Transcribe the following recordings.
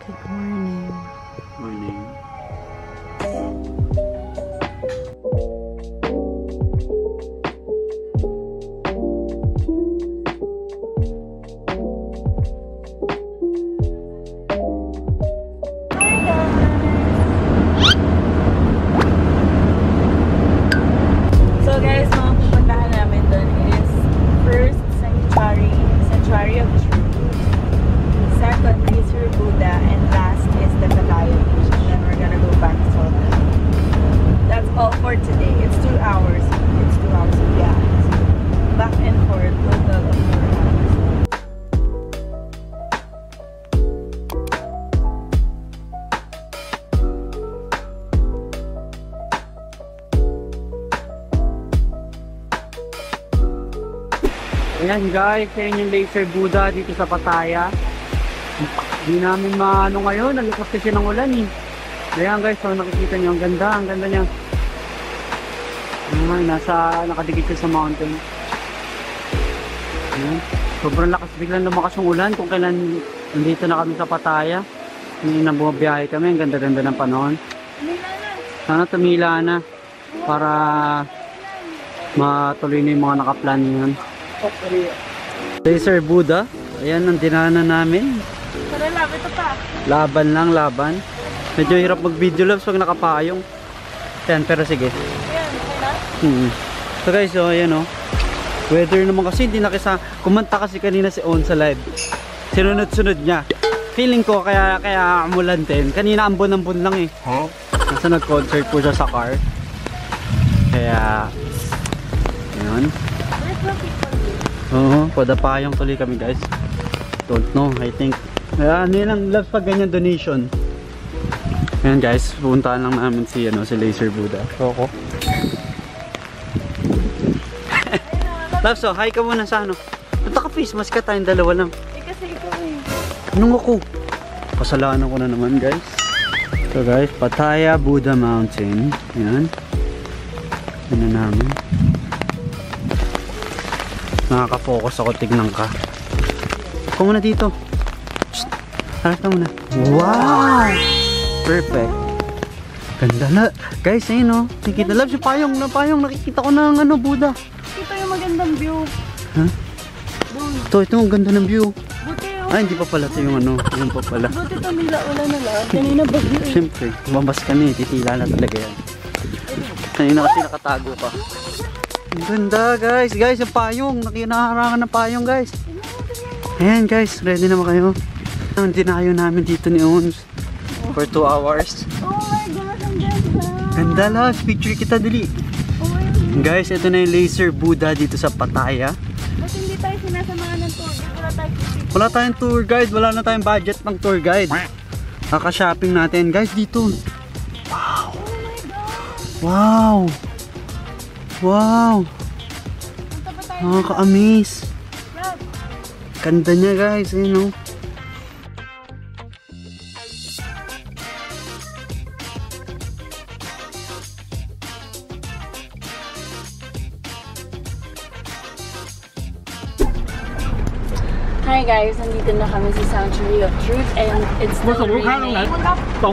Good morning. Morning. So guys, mga pupuntahan namin doon is first Sanctuary of Truth, second Laser Buddha, and last is the Pattaya Beach. And then we're gonna go back to hotel. That's all for today. It's 2 hours. It's 2 hours of gas. Back and forth, total of 4 hours. Ayan guys, yan yung Laser Buddha dito sa Pattaya. Hindi namin maano ngayon, nalakas kasi ng ulan eh. Ayan guys, so nakikita nyo, ang ganda niya. Ayan, nakadikit siya sa mountain. Ayan, sobrang lakas, biglang lumakas yung ulan kung kailan nandito na kami sa Pattaya. Hindi na bumabiyahe kami, ang ganda-ganda ng panahon. Sana tumila na para matuloy na yung mga nakaplan yun. Laser Buddha, ayan ang dinaanan namin. Tara lang, ito pa. Laban lang, laban. Medyo hirap mag-video loves pag nakapayong. Ayan, pero sige. Ayan, okay na? So guys, so ayan o. Weather naman kasi, hindi na kumanta kasi kanina si On sa live. Sinunod-sunod niya. Feeling ko kaya umulan din. Kanina ambon-ambon lang eh. Nasa nag-concert po siya sa car. Kaya, ayan. Oo, padapayong tuloy kami guys. Don't know, I think. Ano yun ang loves pag ganyan donation. Ayan guys, pupuntahan lang namin si Laser Buddha. Coco. Loves, so hi ka muna sa ano. Punta ka face mask ka, tayong dalawa lang. Eh kasi ikaw eh. Anong ako? Kasalanan ko na naman guys. So guys, Pattaya Buddha Mountain. Ayan. Ano namin. Nakaka-focus ako, tignan ka. Ikaw muna dito. Shhh! Harap ka muna. Wow! Perfect. Ganda na. Guys, ayun o. Nakikita. Love, si Payong. Nakikita ko ng Buddha. Ito yung magandang view. Ha? Doon. Ito ang ganda ng view. Buti yung... Ay, hindi pa pala ito yung Yung pa pala. Buti ito nila ulan na lang. Kanina bagyo eh. Siyempre, lumabas ka na eh. Titila na talaga yan. Kanina kasi nakatago pa. Ang ganda guys, yung payong, nakinaharangan ng payong guys. Ayan guys, ready naman kayo. Ang dinayo namin dito ni Ons for 2 hours. Oh my God, ang ganda. Ganda lang, picture kita dali. Oh my God. Guys, ito na yung Laser Buddha dito sa Pattaya. Ba't hindi tayo sinasamahan ng tour? Wala tayo ticket. Wala tayong tour guide, wala na tayong budget pang tour guide. Kaka-shopping natin guys dito. Wow. Oh my God. Wow. Wow. Punta pa tayo. Nakaka-amaze. Rob. Ganda niya guys, ayun o. Hi guys, nandito na kami sa Sanctuary of Truth and it's still raining. So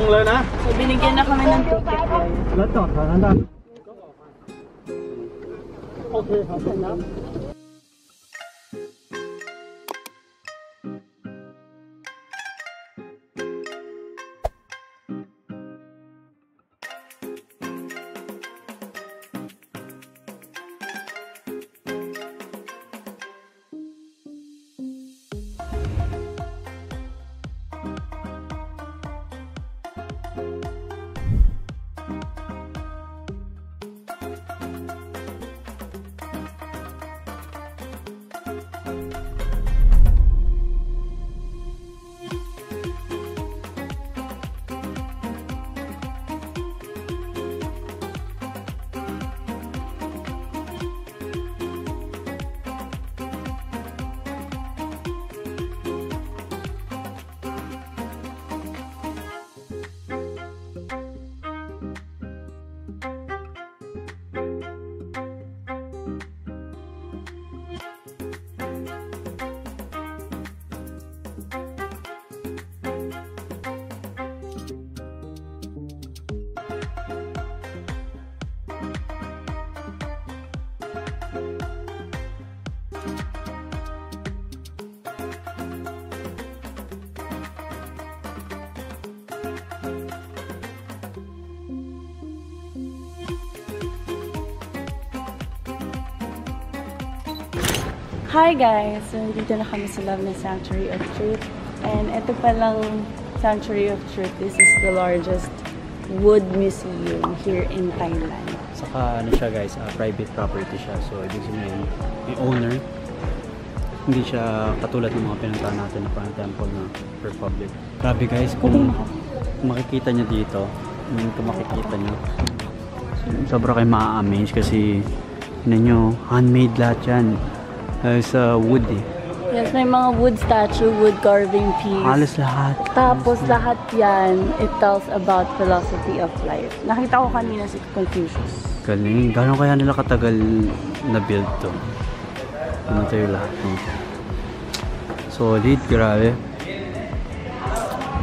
binigyan na kami ng ticket guys. Hi guys! So, dito na kami sa love na Sanctuary of Truth. And ito palang Sanctuary of Truth. This is the largest wood museum here in Thailand. Saka ano siya guys, private property siya. So ibig sabihin, may owner. Hindi siya katulad ng mga pinuntahan natin na parang temple na for public. Grabe guys, kung makikita nyo dito, kung makikita nyo, sobra kayo ma-amaze kasi nyo, handmade lahat yan. Sa wood eh. Yes, may mga wood statue, wood carving piece. Halos lahat. Tapos lahat yan, it tells about philosophy of life. Nakita ko kanina si Confucius. Galing. Gano'n kaya nila katagal na build to? Ano tayo lahat nito? Solid, grabe.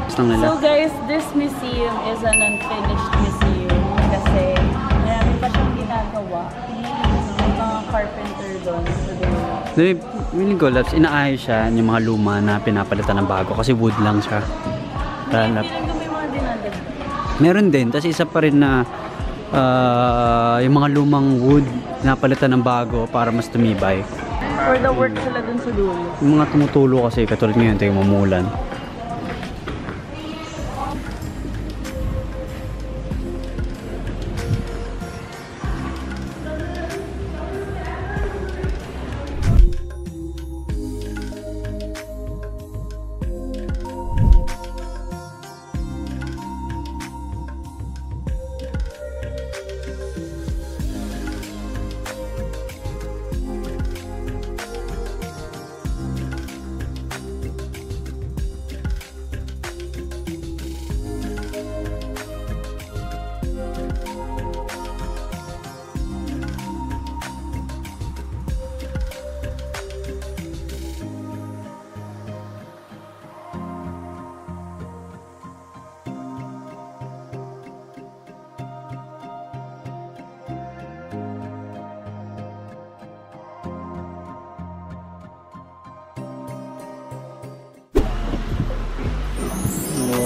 Gusto nila. So guys, this museum is an unfinished museum kasi marami pa siyang ginagawa. May mga carpenter doon. Feeling ko, Labs, inaayos siya yung mga luma na pinapalitan ng bago kasi wood lang siya. Hindi lang may mga dinagdag. Meron din. Tapos isa pa rin na yung mga lumang wood pinapalitan ng bago para mas tumibay. For the work sila dun sa dulo. Yung mga tumutulo kasi katulad ngayon tayo mamulan.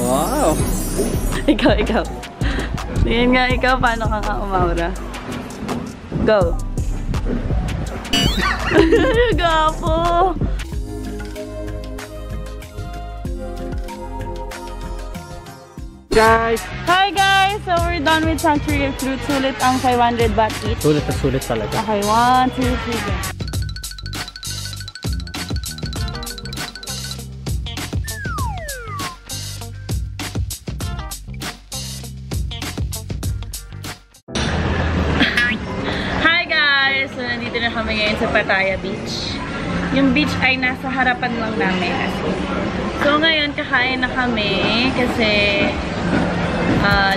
Wow! Ikaw. Tingin nga ikaw, paano ka nga umaura? Go! Gapo! Guys! Hi guys! So we're done with Sanctuary of Truth. Sulit ang 500 baht each. Sulit na sulit talaga. Okay, 1, 2, 3, go. So, nandito na kami ngayon sa Pattaya Beach. Yung beach ay nasa harapan lang namin. So, ngayon kakain na kami kasi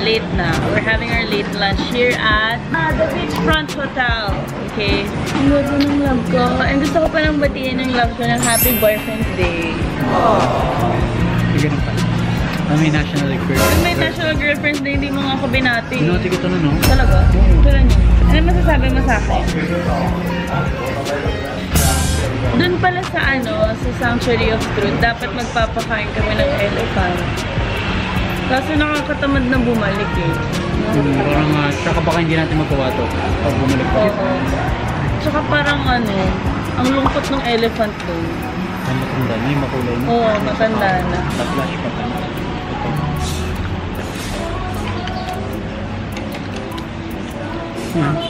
late na. We're having our late lunch here at the Beachfront Hotel. Okay. Ang ganda ng love ko. And gusto ko pa nang batiin ng love ko ng Happy Boyfriend's Day. Sige na pa. May National Girlfriend's Day. May National Girlfriend's Day, hindi mo nga ako binati. Binati ko ito na, no? Talaga? Kailan yun? Ano masasabi mo sa akin? Doon pala sa sa Sanctuary of Truth, dapat magpapakain kami ng elephant. Kaso nakakatamad na bumalik eh. Parang, tsaka baka hindi natin magawa to pag bumalik pa. Oo. Tsaka parang ang lungkot ng elephant doon. Ay, matanda na yung makulay na. Oo, matanda na. Na-flash pa pa. Ito.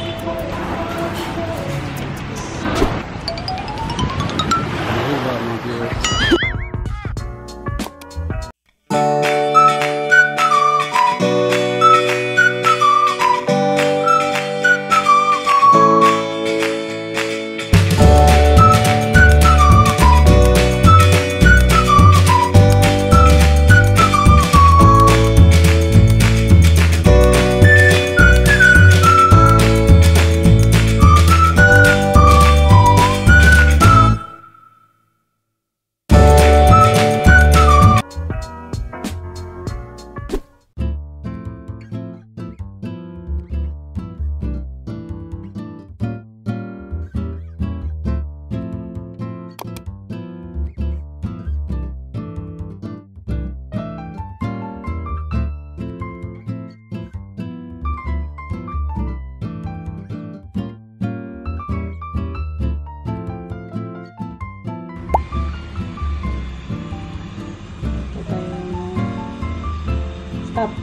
Stop.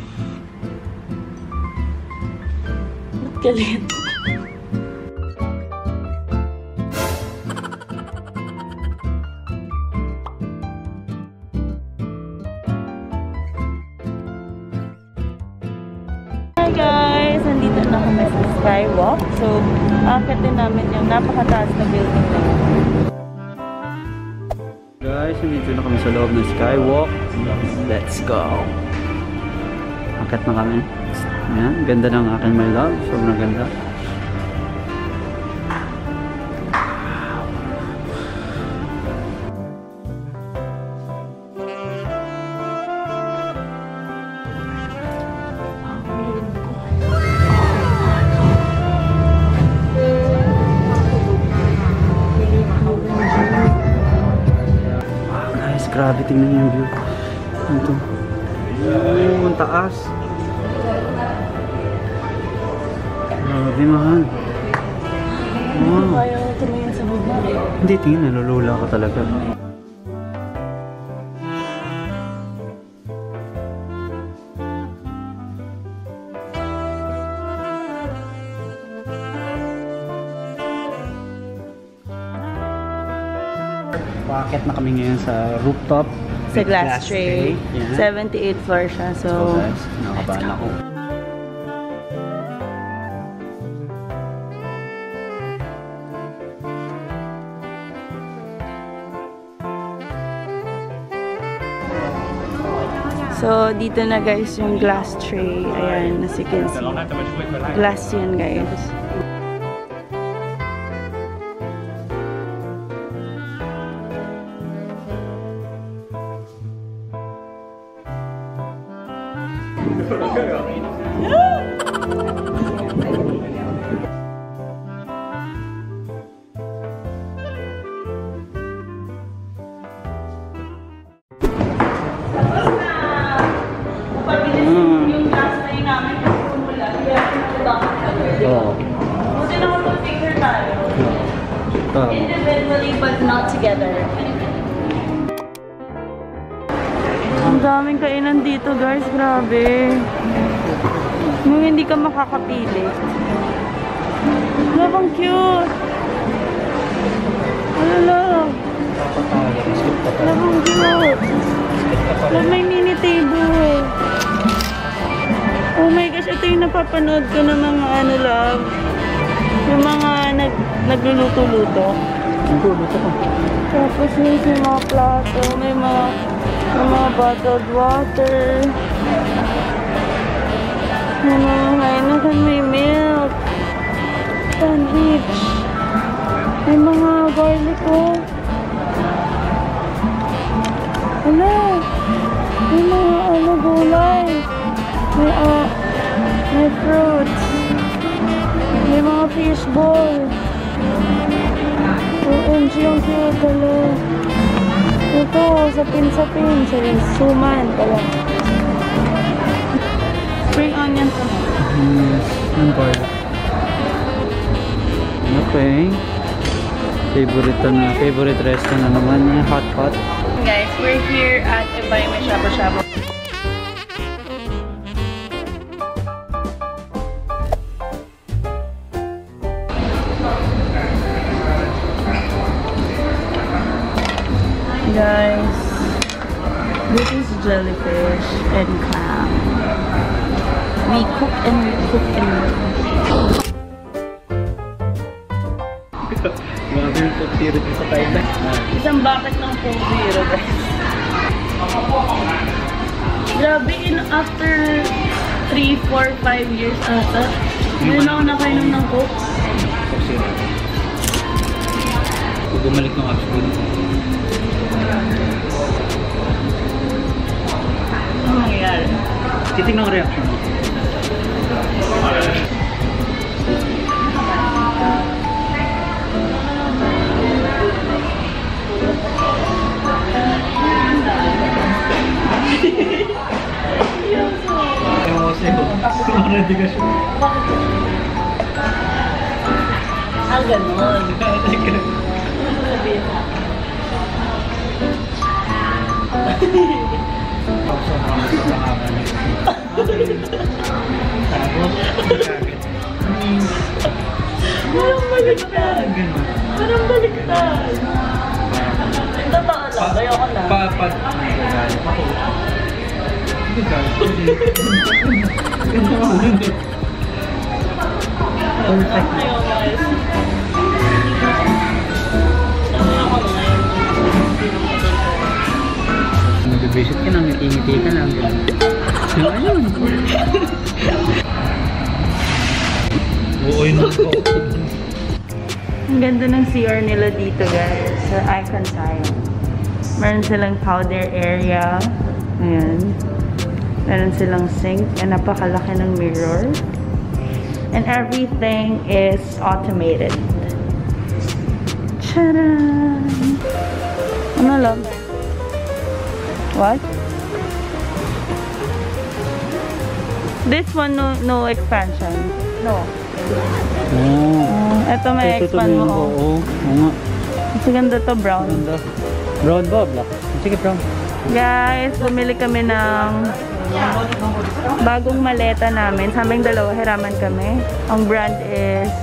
Ba't galit? Hi guys! Nandito na kami sa Skywalk. So, akitin namin yung napakataas na building na yun. Guys, nandito na kami sa loob ng Skywalk. Let's go! Akit na kami. Ayan, ganda ng akin my love. Sobrang ganda. Grabe, tingnan niyo yung view. Ito. Oh, ang taas. Grabe, mahal. Wow. Kaya ko tumingin sa baba. Hindi, tingin. Nalulula ka talaga. Bakit na kami ngayon sa rooftop? Sa glass tray. Yeah. 78 floor siya. So, guys, nakabahan ako. So, dito na guys yung glass tray. Ayan, as you can see. Glass yan guys. Yung glass tray namin kasi kumula. Oo. Buti na mag-picture tayo. Individually but not together. Ang daming kainan dito guys, grabe. Nung hindi ka makakapili. Labang cute. Alala. Labang cute. Love, may mini table. Oh my gosh, ito yung napapanood ko ng mga ano love. Yung mga nagluluto-luto. Nagluluto ko. Tapos may mga plato, may mga bottled water. May mga kainan, may milk. Sandwich. May mga garlic ko. Ano? May mga gulay. May fruits. May mga fish ball. OMG, yung cute pala. Ito, sapin-sapin. Suman pala. Spring onion pa. Ang garlic. Okay. Favorite restaurant na naman yung hot pot. Guys, we're here at Ibay May Shabu-Shabu. Guys, this is jellyfish and clam. We cook and we cook and we cook. Grabe yung Coke Zero sa Thailand. Isang bucket ng Coke Zero, guys. Grabe, after 3, 4, 5 years ata, ngayon ako nakainom ng Coke. Coke Zero. Kung bumalik ng Oxford. Ano nangyayari? Titignan ko reaction mo. Ah, ganon. Sabihin na. Parang baliktad. Parang baliktad. Totoo lang, ayoko na. Perfect. Ayoko guys. Ayoko na ngayon. Nag-visit ka lang, ngiti-ngiti ka lang. Ayun. Oo, yun ako. Ang ganda ng CR nila dito guys, sa Icon Science. Meron silang powder area. Ayan. Meron silang sink and napakalaki ng mirror. And everything is automated. Tcharam! Ano lang? What? This one, no expansion. No. Ito may expand mo. Oo. Oo nga. Mas ganda to, brown. Ganda. Brown ba? Black? Sige, brown. Guys, bumili kami ng bagong maleta namin. Sa aming dalawa, hiraman kami. Ang brand is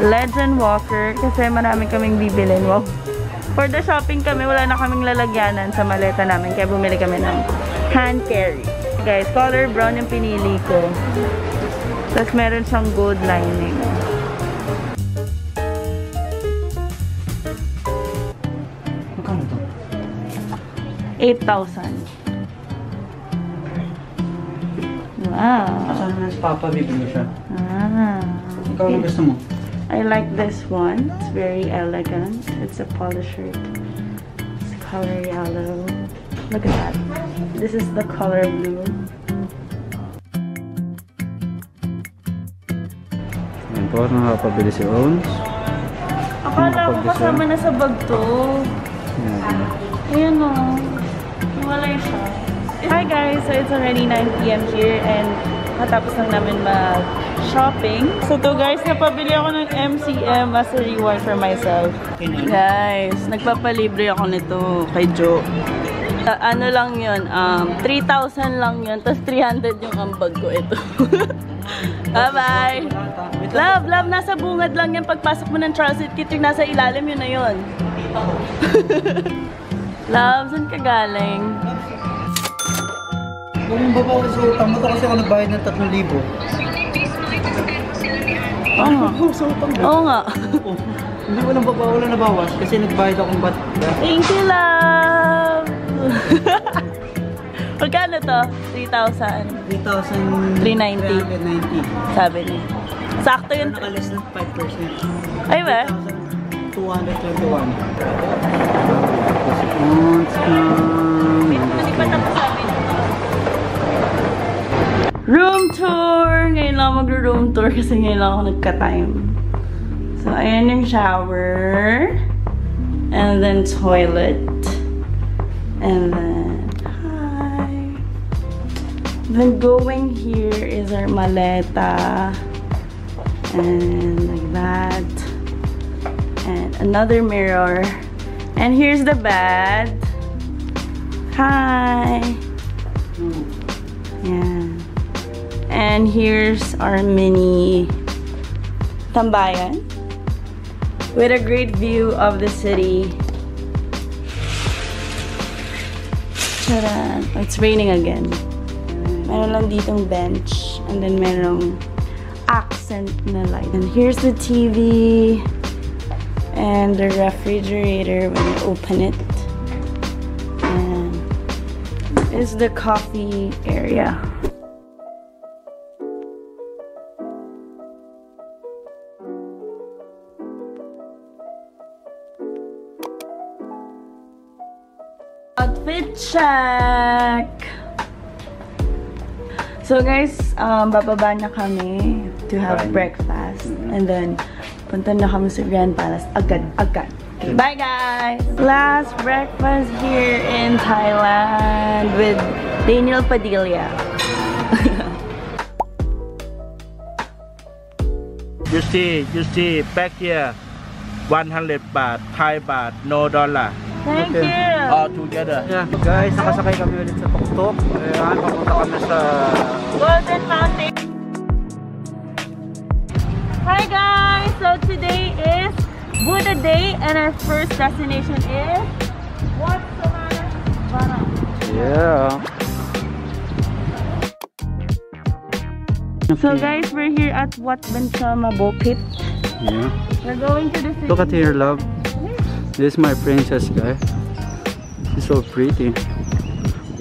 Legend Walker kasi marami kaming bibilin. Wow. For the shopping kami, wala na kaming lalagyanan sa maleta namin. Kaya bumili kami ng hand carry. Guys, color brown yung pinili ko. Tapos meron siyang gold lining. Magkano to? 8,000. Wow. Saan na si Papa bibili siya? Ah. Ikaw ang gusto mo? I like this one. It's very elegant. It's a polo shirt. It's color yellow. Look at that. This is the color blue. Yan po, nakapabili si Owns. Akala ko kasama na sa bag to. Yan. Ayan o. Walay siya. Hi guys! So it's already 9 PM here and matapos lang namin mag-shopping. So to guys, napabili ako ng MCM as a reward for myself. Guys, nagpapalibre ako nito kay Joe. Ano lang yun, 3,000 lang yun, tapos 300 yung ambag ko ito. Bye-bye! Love, nasa bungad lang yan. Pagpasok mo ng transit kit, yung nasa ilalim, yun na yun. Love, saan ka galing? Kung babaw sa utang mo, kasi ako nagbayad ng 3,000. Oo nga. Oo nga. Hindi ko nang wala nabawas kasi nagbayad akong bat. Thank you, love! Magkano to? 3,000. 3,390. Sabi niya. Sakto yun. Naka-less ng 5%. Ay ba? 221. Hindi pa tapos sabi niya. Room tour! Ngayon lang mag-room tour kasi ngayon lang ako nagka-time. So, ayan yung shower. And then toilet. And then, hi! Then going here is our maleta. And like that. And another mirror. And here's the bed. Hi! Yeah. And here's our mini tambayan with a great view of the city. Tadaan! It's raining again. Meron lang ditong bench and then merong accent na light. And here's the TV and the refrigerator when you open it. And this is the coffee area. Outfit check! So guys, bababa na kami to have breakfast. And then, punta na kami sa Grand Palace agad. Bye guys! Last breakfast here in Thailand with Daniel Padilla. You see, back here, 100 baht, Thai baht, no dollar. Thank Okay. you. All together. Yeah. Guys, nakasakay kami ulit sa tuktok. Ayan, papunta kami sa... Golden Mountain. Hi guys! So today is Buddha Day and our first destination is Wat Samana. Yeah. So guys, we're here at Wat Bensama Bukit. Yeah. We're going to the city. Look at here, love. This is my princess, guys. She's so pretty.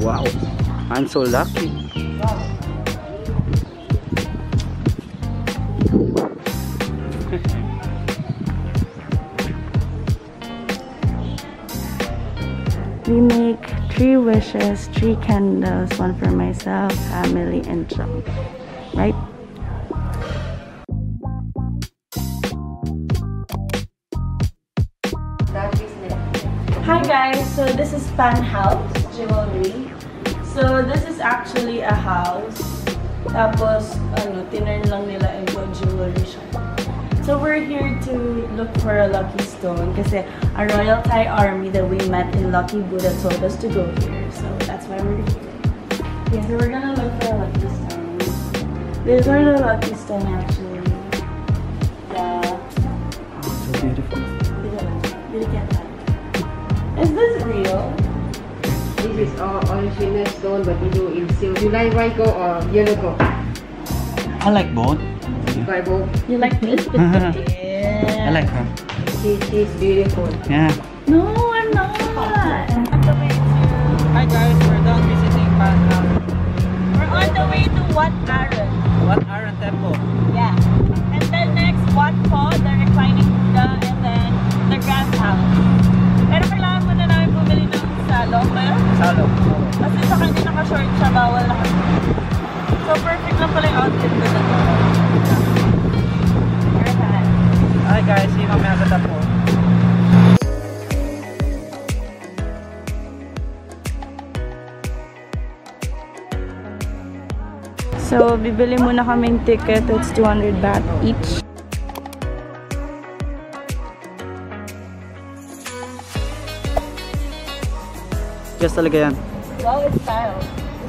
Wow. I'm so lucky. We make 3 wishes, 3 candles, 1 for myself, family, and John. Right? Hi guys, so this is Pan House Jewelry. So this is actually a house. Tapos, tinurn lang nila into a jewelry shop. So we're here to look for a lucky stone kasi a Royal Thai army that we met in Lucky Buddha told us to go here. So that's why we're here. Okay, so we're gonna look for a lucky stone. These are the lucky stone actually. Oh, so beautiful. Did you get that? Is this real? This is original stone, but you do in silver. You like white gold or yellow gold? I like both. White gold. You like this? Yeah. I like her. She's beautiful. Yeah. No, I'm not. I'm on the way to. Hi guys, we're done visiting Pan House. We're on the way to Wat Aran. Wat Aran Temple. Yeah. And then next, Wat Po, the reclining Buddha, and then the Grand House. Pero kailangan muna namin bumili ng salong ba yun? Salong. Kasi sa kanya naka-short siya, bawal na kasi. So perfect lang pala yung outfit ko na to. Hi guys, see you mamaya sa tapo. So, bibili muna kaming ticket. It's 200 baht each. Tigas talaga yan. Wow, it's style.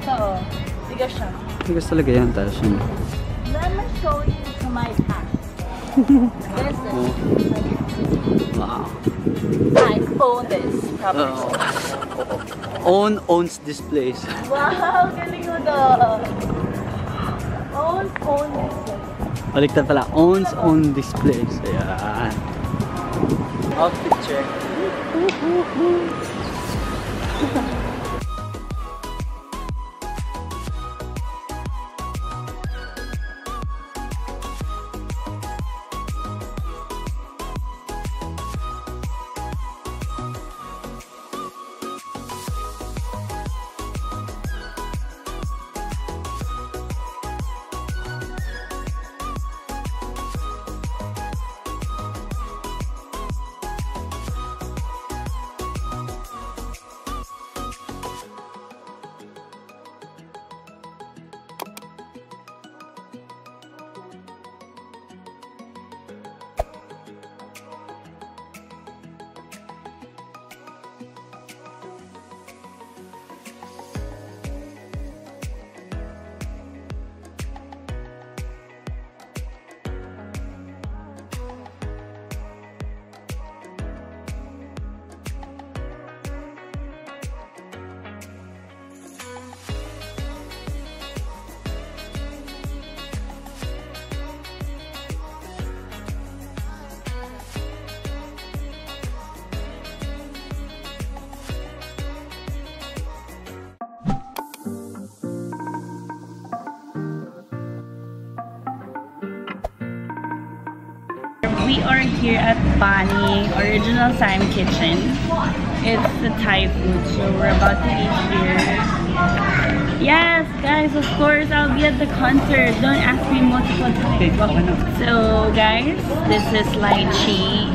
Ito oh. Tigas siya. Tigas talaga yan. Tayo siya. Let me show you to my past. This is. Wow. I own this property. Owns this place. Wow, galing mo doon. Own this place. Baliktad pala. Own this place. Ayan. Outfit check. We are here at Bani Original Siam Kitchen. It's the Thai food, so we're about to eat here. Yes, guys, of course, I'll be at the concert. Don't ask me multiple times. So, guys, this is lychee.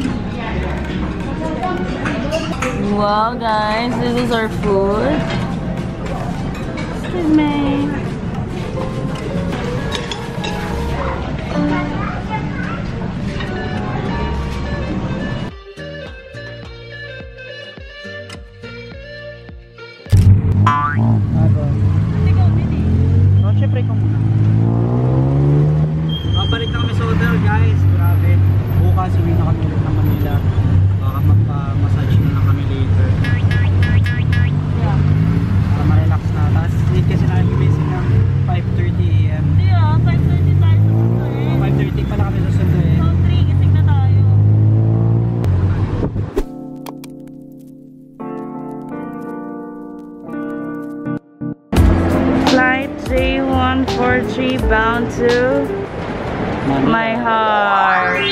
Wow, guys, this is our food. Excuse me. flight J143 bound to my heart.